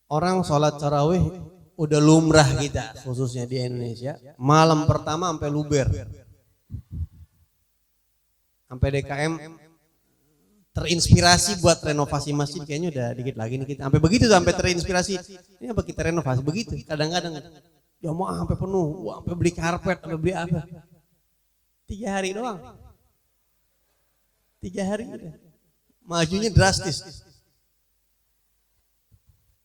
Orang sholat tarawih udah lumrah kita, khususnya di Indonesia. Malam pertama sampai luber, sampai DKM terinspirasi buat renovasi masjid. Kayaknya udah dikit lagi nih kita. Sampai begitu sampai terinspirasi. Ini apa kita renovasi begitu? Kadang-kadang ya mau sampai penuh, sampai beli karpet, sampai beli apa? 3 hari doang. 3 hari udah. Majunya drastis.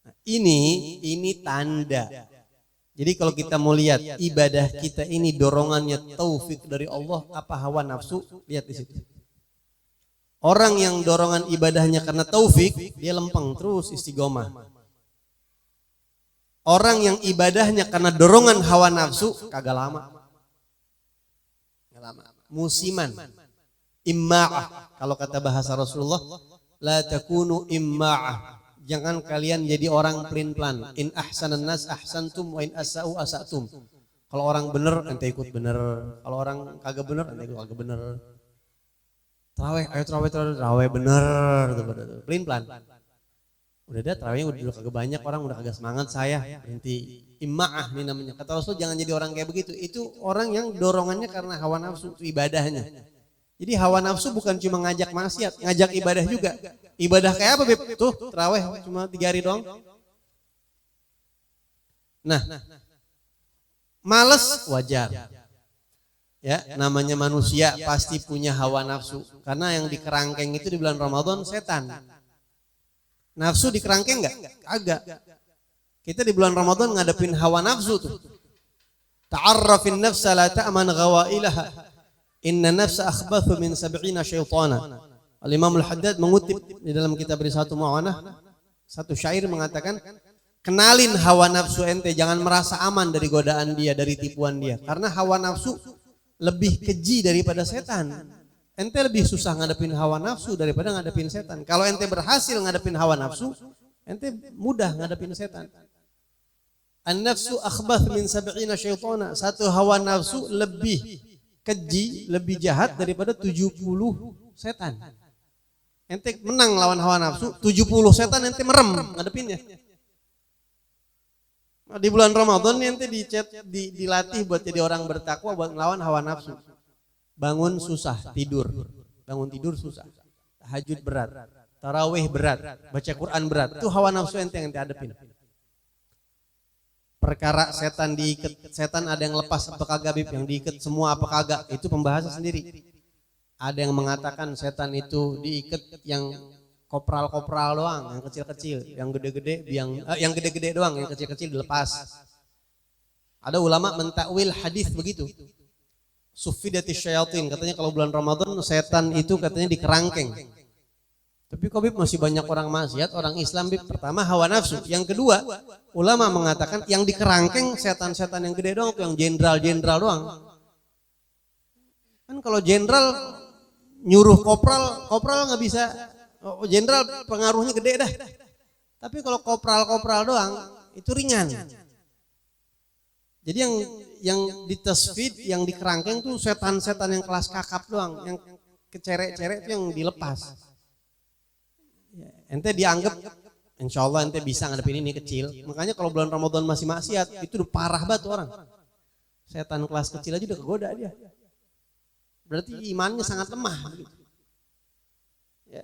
Nah, ini tanda. Jadi kalau kita mau lihat ibadah kita ini dorongannya taufik dari Allah apa hawa nafsu, lihat di situ. Orang yang dorongan ibadahnya karena taufik, dia lempeng terus istiqomah. Orang yang ibadahnya karena dorongan hawa nafsu, kagak lama. Musiman, imma'ah. Kalau kata bahasa Rasulullah, la takunu imma'ah. Jangan kalian jadi orang pelin-pelan. In ahsanan nas ahsantum wa in asa'u asatum. Kalau orang bener, ente ikut bener. Kalau orang kagak bener, ente ikut kagak bener. Terawih, ayo terawih bener. Pelin-pelan. Udah deh terawihnya udah kagak banyak, orang udah kagak semangat saya. Berhenti. Imma'ah nih namanya. Kata Rasul jangan jadi orang kayak begitu. Itu orang yang dorongannya karena hawa nafsu, itu ibadahnya. Jadi hawa nafsu bukan cuma ngajak maksiat, ngajak ibadah juga. Ibadah kayak apa, Beb? Tuh, terawih cuma 3 hari doang. Nah, males wajar. Ya, namanya manusia pasti punya hawa nafsu. Karena yang di kerangkeng itu di bulan Ramadan setan. Nafsu di kerangkeng enggak? Agak. Kita di bulan Ramadan ngadepin hawa nafsu tuh. Ta'arrafin nafsa la ta'man ghawailaha. Inna nafsa akhbathu min 70 syaitana. Al-Imam Al-Haddad mengutip di dalam kitab Risalah Mu'anah, satu syair mengatakan, kenalin hawa nafsu ente, jangan merasa aman dari godaan dia, dari tipuan dia. Karena hawa nafsu lebih keji daripada setan. Ente lebih susah ngadepin hawa nafsu daripada ngadepin setan. Kalau ente berhasil ngadepin hawa nafsu, ente mudah ngadepin setan. An-nafsu akhbath min 70 syaitana. Satu hawa nafsu lebih keji, lebih jahat daripada 70 setan. Ente menang lawan hawa nafsu, 70 setan ente merem ngadepinnya. Di bulan Ramadan ente dilatih buat jadi orang bertakwa, buat melawan hawa nafsu. Bangun susah, tidur. Bangun tidur susah. Tahajud berat, tarawih berat, baca Quran berat. Itu hawa nafsu ente yang ente hadapin. Perkara setan diikat, setan ada yang lepas apa kagak, Bib, yang diikat semua apa kagak, itu pembahasan sendiri. Ada yang mengatakan setan itu diikat yang kopral-kopral doang, yang kecil-kecil, yang gede-gede, yang gede-gede doang, yang kecil-kecil dilepas. Ada ulama mentakwil hadis begitu. Suffidatis syayatin, katanya kalau bulan Ramadan setan itu katanya dikerangkeng. Tapi kok, Bib, masih banyak orang maksiat, orang Islam, Bib. Pertama hawa nafsu, yang kedua ulama mengatakan yang dikerangkeng setan-setan yang gede doang, tuh yang jenderal-jenderal doang. Kan kalau jenderal nyuruh kopral nggak bisa. Jenderal pengaruhnya gede dah. Tapi kalau kopral doang itu ringan. Jadi yang ditasfid, yang dikerangkeng tuh setan-setan yang kelas kakap doang, yang kecerek-cerek itu yang dilepas. Ente dianggap insya Allah ente bisa ngadepin ini kecil. Makanya kalau bulan Ramadan masih maksiat, itu udah parah banget orang. Setan kelas kecil aja udah kegoda dia. Berarti imannya sangat lemah. Ya.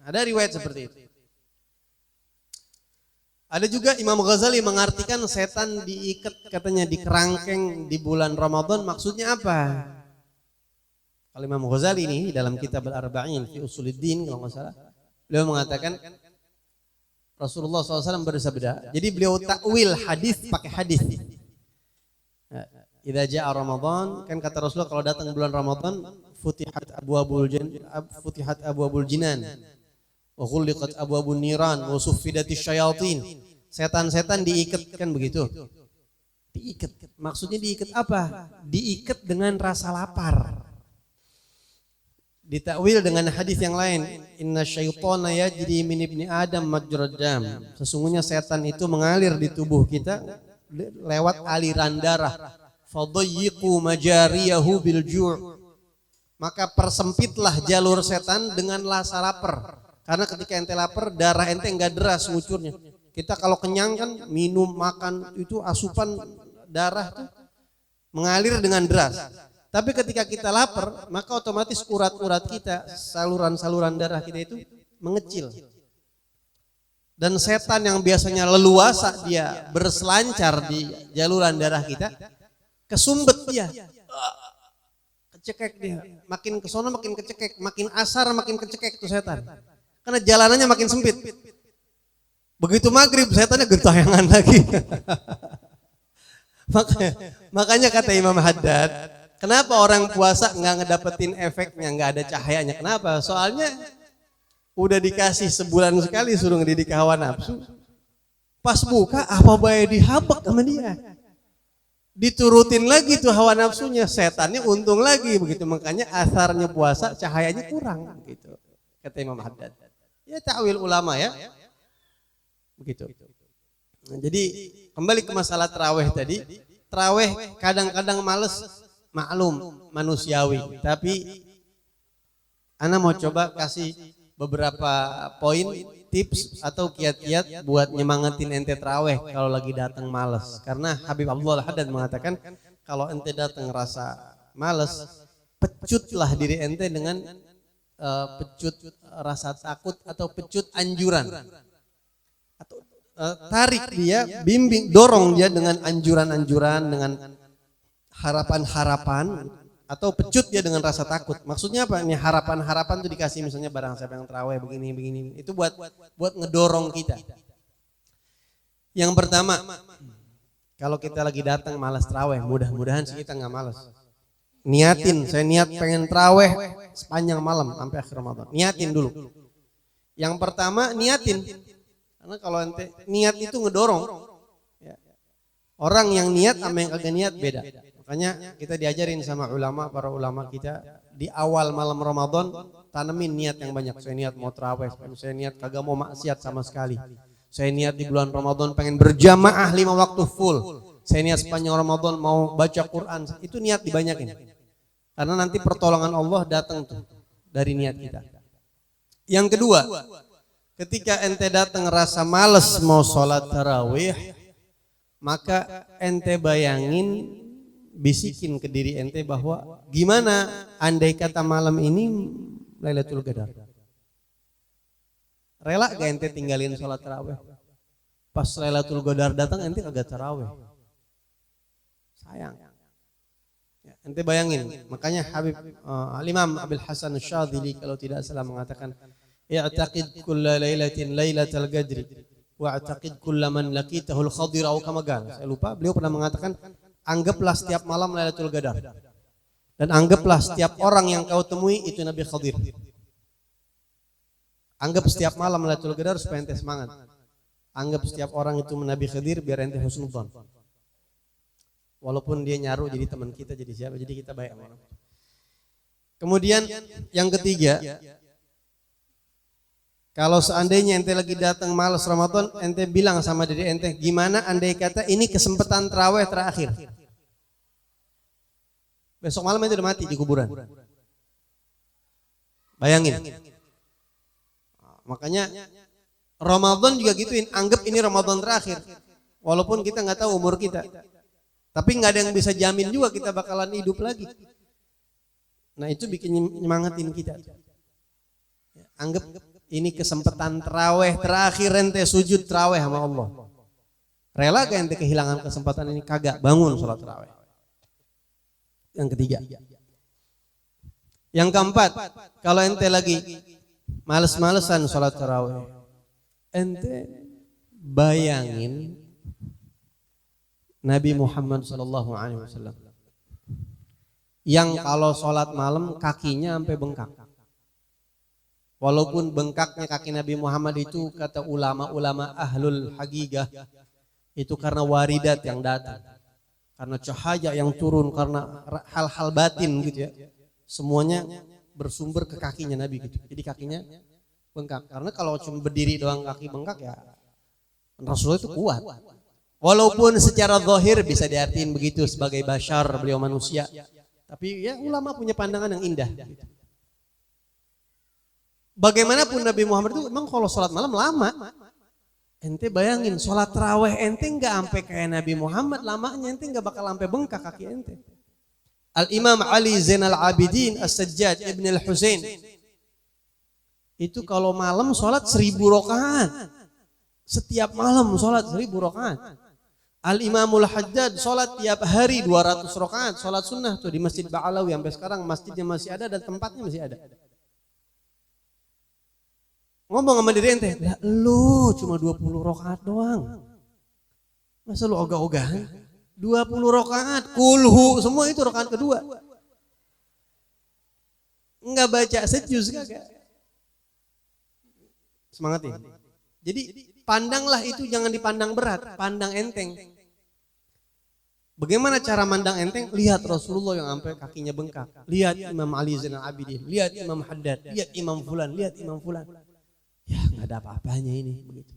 Ada riwayat seperti itu. Ada juga Imam Ghazali mengartikan setan diikat, katanya di kerangkeng di bulan Ramadan, maksudnya apa? Kalau Imam Ghazali ini dalam kitab Al-Arba'in fi Usuluddin kalau nggak salah, beliau mengatakan Rasulullah SAW bersabda. Jadi beliau takwil hadis pakai hadis. Idza jaa Ramadan, kan kata Rasulullah kalau datang bulan Ramadan, futihat abwabul jinan wa ghulliqat abwabun niran wa suffidatis syayatin. Setan-setan diikat, kan begitu. Diikat. Maksudnya diikat apa? Diikat dengan rasa lapar. Ditakwil dengan hadis yang lain, inna syaitana yajri min ibni adam majrad dam. Sesungguhnya setan itu mengalir di tubuh kita lewat aliran darah. Fadayyiqu majariyahu bil ju'. Maka persempitlah jalur setan dengan rasa lapar. Karena ketika ente lapar, darah ente enggak deras ngucurnya. Kita kalau kenyang kan minum, makan, itu asupan darah tuh mengalir dengan deras. Tapi ketika kita lapar, maka otomatis urat-urat kita, saluran-saluran darah kita itu mengecil. Dan setan yang biasanya leluasa dia berselancar di jaluran darah kita, kesumbet dia. Kecekek dia. Makin kesono makin kecekek, makin asar makin kecekek tuh setan. Karena jalanannya makin sempit. Begitu maghrib setannya gentayangan lagi. Makanya kata Imam Haddad, kenapa orang puasa nggak ngedapetin efeknya, nggak ada cahayanya? Kenapa? Soalnya udah dikasih sebulan sekali suruh ngedidik hawa nafsu. Pas buka apa baik dihabek sama dia. Diturutin lagi tuh hawa nafsunya, setannya untung lagi begitu. Makanya asarnya puasa cahayanya kurang gitu. Kata Imam Haddad. Ya ta'wil ulama ya. Begitu. Nah, jadi kembali ke masalah taraweh tadi. Taraweh kadang-kadang males, maklum manusiawi. Tapi ana mau coba kasih beberapa poin, tips atau kiat-kiat buat nyemangatin ente taraweh kalau lagi datang males. Karena Habib Abdullah Haddad mengatakan kalau ente datang rasa males, pecutlah diri ente dengan pecut rasa takut atau pecut anjuran. Atau tarik dia, bimbing, dorong dia dengan anjuran-anjuran, dengan harapan-harapan, atau pecut dia dengan rasa takut. Maksudnya apa? Ini harapan-harapan itu dikasih misalnya barang siapa yang taraweh begini. Itu buat ngedorong kita. Yang pertama, kalau kita lagi datang malas taraweh, mudah-mudahan sih kita nggak malas. Niatin, saya niat pengen taraweh sepanjang malam sampai akhir Ramadan. Niatin dulu. Yang pertama niatin. Karena kalau ente niat itu ngedorong, ya. Orang yang niat sama yang kagak niat beda. Makanya kita diajarin sama para ulama kita di awal malam Ramadan tanemin niat yang banyak. Saya niat mau tarawih, saya niat kagak mau maksiat sama sekali. Saya niat di bulan Ramadan pengen berjamaah 5 waktu full. Saya niat sepanjang Ramadan mau baca Quran. Itu niat dibanyakin. Karena nanti pertolongan Allah datang tuh dari niat kita. Yang kedua, ketika ente datang rasa males mau sholat tarawih, maka ente bayangin, bisikin ke diri ente bahwa gimana andai kata malam ini Lailatul Qadar. Rela gak ente tinggalin sholat tarawih? Pas Lailatul Qadar datang ente kagak tarawih. Sayang. Ya, ente bayangin, makanya Habib Imam Abil Hasan Syadzili kalau tidak salah mengatakan, i'taqid kulla lailatin lailatul qadri wa'taqid kulla man laqitahul khadir atau kama qala. Saya lupa, beliau pernah mengatakan anggaplah setiap malam Lailatul Qadar. Dan anggaplah setiap orang yang kau temui itu Nabi Khadir. Anggap setiap malam Lailatul Qadar supaya ente semangat. Anggap setiap orang itu Nabi Khadir biar ente husnudzon. Walaupun dia nyaru jadi teman kita, jadi siapa, jadi kita baik sama orang. Kemudian yang ketiga, kalau seandainya ente lagi datang malas Ramadan, ente bilang sama diri ente, gimana andai kata ini kesempatan tarawih terakhir. Besok malam ente udah mati di kuburan. Bayangin. Makanya Ramadan juga gituin, anggap ini Ramadan terakhir. Walaupun kita nggak tahu umur kita. Tapi nggak ada yang bisa jamin juga kita bakalan hidup lagi. Nah itu bikin nyemangatin kita. Anggap ini kesempatan tarawih terakhir ente sujud tarawih sama Allah. Rela gak ente kehilangan kesempatan ini? Kagak, bangun sholat tarawih. Yang ketiga. Yang keempat, kalau ente lagi males-malesan sholat tarawih, ente bayangin Nabi Muhammad SAW yang kalau sholat malam kakinya sampai bengkak. Walaupun bengkaknya kaki Nabi Muhammad itu kata ulama-ulama ahlul hagigah itu karena waridat yang datang, karena cahaya yang turun, karena hal-hal batin gitu ya. Semuanya bersumber ke kakinya Nabi gitu. Jadi kakinya bengkak. Karena kalau cuma berdiri doang kaki bengkak ya Rasulullah itu kuat. Walaupun secara zahir bisa diartiin begitu sebagai bashar, beliau manusia. Tapi ya ulama punya pandangan yang indah. Gitu. Bagaimanapun Nabi Muhammad itu memang kalau sholat malam lama. Ente bayangin sholat taraweh ente nggak sampai kayak Nabi Muhammad lamanya, ente nggak bakal sampai bengkak kaki ente. Al-Imam Ali Zainal Abidin As-Sajjad Ibn Al-Husain itu kalau malam sholat 1000 rakaat. Setiap malam sholat 1000 rakaat. Al-Imamul Hajjaj sholat tiap hari 200 rakaat. Sholat sunnah tuh di Masjid Ba'alawi. Sampai sekarang masjidnya masih ada dan tempatnya masih ada. Ngomong sama diri ente, lah lu cuma 20 rakaat doang. Masa lu ogah-ogahan? 20 rakaat, kulhu, semua itu rakaat kedua. Enggak baca sejuz kagak. Semangat ya. Jadi pandanglah itu jangan dipandang berat, pandang enteng. Bagaimana cara mandang enteng? Lihat Rasulullah yang sampai kakinya bengkak. Lihat Imam Ali Zainal Abidin, lihat Imam Haddad, lihat Imam Fulan, lihat Imam Fulan. Ya nggak ada apa-apanya ini. Begitu.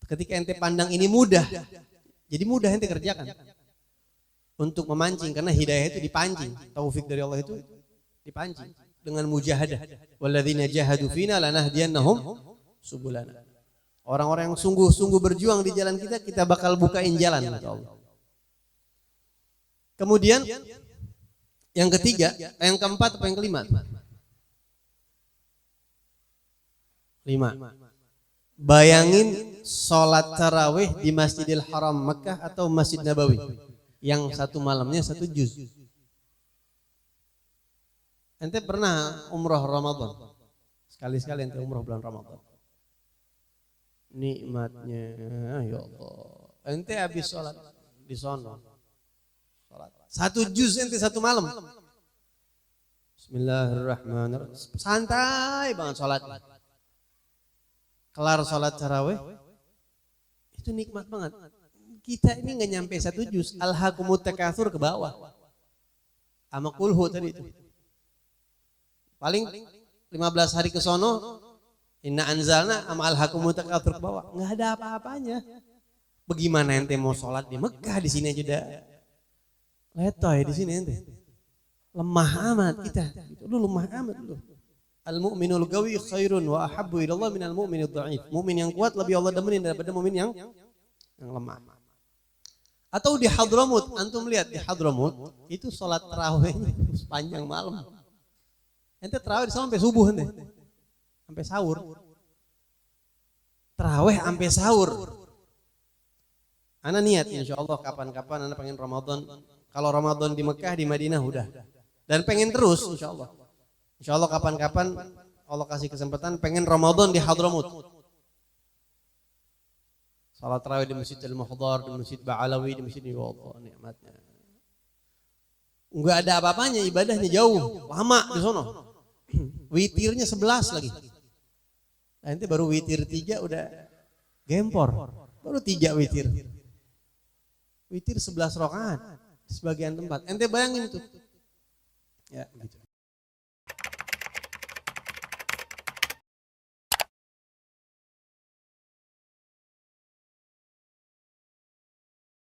Ketika ente pandang ini mudah, jadi mudah ente kerjakan. Untuk memancing, karena hidayah itu dipancing. Taufik dari Allah itu dipancing. Dengan mujahadah. Walladzina jahadu fina lanahdiyannahum subulana. Orang-orang yang sungguh-sungguh berjuang di jalan kita, kita bakal bukain jalan. Allah. Kemudian, yang ketiga, yang keempat, apa yang kelima? 5. Bayangin sholat tarawih di Masjidil Haram Mekah atau Masjid Nabawi yang satu malamnya 1 juz. Ente pernah umroh Ramadan? Sekali-sekali ente umroh bulan Ramadan. Nikmatnya, ya Allah. Ente habis sholat di sono. Sholat 1 juz ente 1 malam. Bismillahirrahmanirrahim. Santai banget sholat. Kelar sholat tarawih, itu nikmat banget. Kita ini nggak nyampe 1 juz, alhaqumut takatsur ke bawah. Sama kulhu tadi itu. Paling 15 hari ke sono, inna anzalna sama alhaqumut takatsur ke bawah. Nggak ada apa-apanya. Bagaimana ente mau sholat di Mekah, di sini aja udah letoy di sini ente. Lemah amat kita. Lu lemah amat lu. Al-mu'minul qawi khairun wa ahabbu ila Allah minal mu'minid dha'if. Mukmin yang kuat lebih Allah demenin daripada mukmin yang lemah. Atau di Hadramut, antum lihat di Hadramut itu sholat tarawihnya sepanjang malam. Ente tarawih sampai subuh ente. Sampai sahur. Tarawih sampai sahur. Ana niat insyaallah kapan-kapan ana pengen Ramadan. Kalau Ramadan di Mekah, di Madinah udah. Dan pengen terus insyaallah. Insya Allah kapan-kapan Allah kasih kesempatan pengen Ramadan di Hadramut. Salat tarawih di Masjid Al-Muhdar, di Masjid Ba'alawi, di Masjid Allah nikmatnya. Enggak ada apa-apanya, ibadahnya jauh, lama di sono. Witirnya 11 lagi. Nanti baru witir 3 udah gempor. Baru 3 witir. Witir 11 rakaat di sebagian tempat. Ente bayangin itu. Ya, gitu.